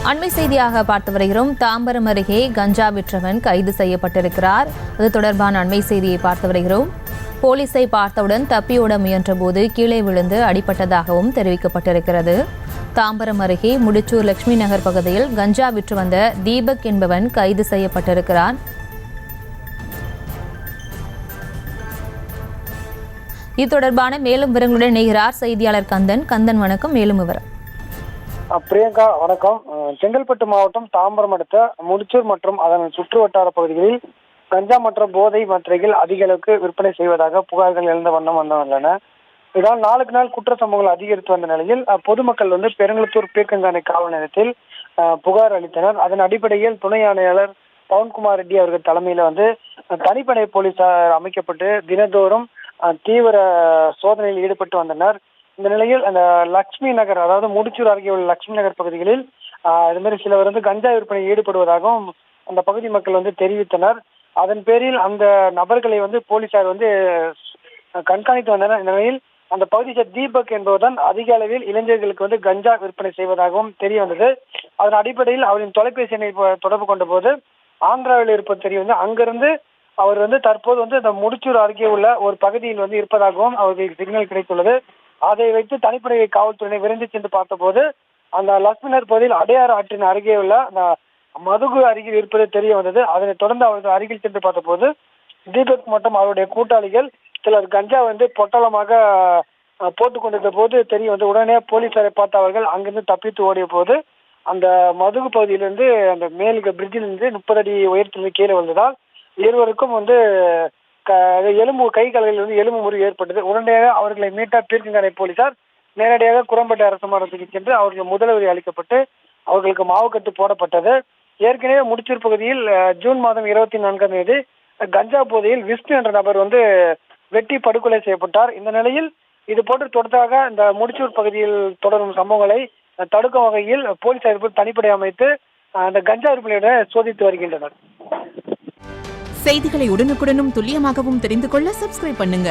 அண்மை செய்தியாக பார்த்து வருகிறோம். தாம்பரம் அருகே கஞ்சா விற்றவன் கைது செய்யப்பட்டிருக்கிறார். அது தொடர்பான அண்மை செய்தியை பார்த்து வருகிறோம். போலீஸை பார்த்தவுடன் தப்பியோட முயன்றபோது கீழே விழுந்து அடிபட்டதாகவும் தெரிவிக்கப்பட்டிருக்கிறது. தாம்பரம் அருகே முடிச்சூர் லட்சுமி நகர் பகுதியில் கஞ்சா விற்று வந்த தீபக் என்பவன் கைது செய்யப்பட்டிருக்கிறான். இது தொடர்பான மேலும் விவரங்களுடன் இணைகிறார் செய்தியாளர் கந்தன். வணக்கம். மேலும் விவரம். பிரியங்கா வணக்கம். செங்கல்பட்டு மாவட்டம் தாம்பரம் அடுத்த முடிச்சூர் மற்றும் அதன் சுற்று வட்டார பகுதிகளில் கஞ்சா மற்றும் போதை மாத்திரைகள் அதிக அளவுக்கு விற்பனை செய்வதாக புகார்கள் எழுந்த வண்ணம் வந்துள்ளன. இதனால் நாளுக்கு நாள் குற்ற சம்பவங்கள் அதிகரித்து வந்த நிலையில் பொதுமக்கள் பெருங்குளத்தூர் பீர்க்கங்கானை காவல் நிலையத்தில் புகார் அளித்தனர். அதன் அடிப்படையில் துணை ஆணையாளர் பவன்குமார் ரெட்டி அவர்கள் தலைமையில தனிப்படை போலீசார் அமைக்கப்பட்டு தினந்தோறும் தீவிர சோதனையில் ஈடுபட்டு வந்தனர். இந்த நிலையில் அந்த லட்சுமி நகர், அதாவது முடிச்சூர் அருகே உள்ள லட்சுமி நகர் பகுதிகளில் இது மாதிரி சிலர் கஞ்சா விற்பனையில் ஈடுபடுவதாகவும் அந்த பகுதி மக்கள் தெரிவித்தனர். அதன் பேரில் அந்த நபர்களை போலீசார் கண்காணித்து வந்தனர். இந்த நிலையில் அந்த பகுதியை தீபக் என்பதுதான் அதிக அளவில் இளைஞர்களுக்கு கஞ்சா விற்பனை செய்வதாகவும் தெரிய வந்தது. அதன் அடிப்படையில் அவரின் தொலைபேசி எண்ணை தொடர்பு கொண்ட போது ஆந்திராவில் இருப்பது தெரிய அங்கிருந்து அவர் தற்போது அந்த முடிச்சூர் அருகே உள்ள ஒரு பகுதியில் இருப்பதாகவும் அவர்களுக்கு சிக்னல் கிடைத்துள்ளது. அதை வைத்து தனிப்படை காவல்துறையினை விரைந்து சென்று பார்த்தபோது அந்த லட்சுமினர் பகுதியில் அடையாறு ஆற்றின் அருகே உள்ள அந்த மதுகு அருகில் இருப்பது தெரிய வந்தது. அதனை தொடர்ந்து அவர்கள் அருகில் சென்று பார்த்தபோது தீபக் மற்றும் அவருடைய கூட்டாளிகள் சிலர் கஞ்சா பொட்டலமாக போட்டுக் கொண்டிருந்த போது தெரிய உடனே போலீசாரை பார்த்த அவர்கள் அங்கிருந்து தப்பித்து ஓடிய போது அந்த மதுகு பகுதியிலிருந்து அந்த மேல் பிரிட்ஜிலிருந்து 30 அடி உயரத்திலிருந்து கீழே வந்ததால் இருவருக்கும் எலும்பு கை கால்களில் எலும்பு முறிவு ஏற்பட்டது. உடனடியாக அவர்களை மீட்ட பீர்க்கங்கானை போலீசார் நேரடியாக குரம்பேட்டை அரசு மருத்துவமனைக்கு சென்று அவர்களுக்கு முதலுதவி அளிக்கப்பட்டு அவர்களுக்கு மாவுக்கட்டு போடப்பட்டது. ஏற்கனவே முடிச்சூர் பகுதியில் ஜூன் மாதம் 24ஆம் தேதி கஞ்சா போதையில் விஷ்ணு என்ற நபர் வெட்டி படுகொலை செய்யப்பட்டார். இந்த நிலையில் இது போன்று தொடர்பாக இந்த முடிச்சூர் பகுதியில் தொடரும் சம்பவங்களை தடுக்கும் வகையில் போலீசார் தனிப்படை அமைத்து அந்த கஞ்சா விற்பனையுடன் சோதித்து வருகின்றனர். செய்திகளை உடனுக்குடனும் துல்லியமாகவும் தெரிந்து கொள்ள சப்ஸ்கிரைப் பண்ணுங்க.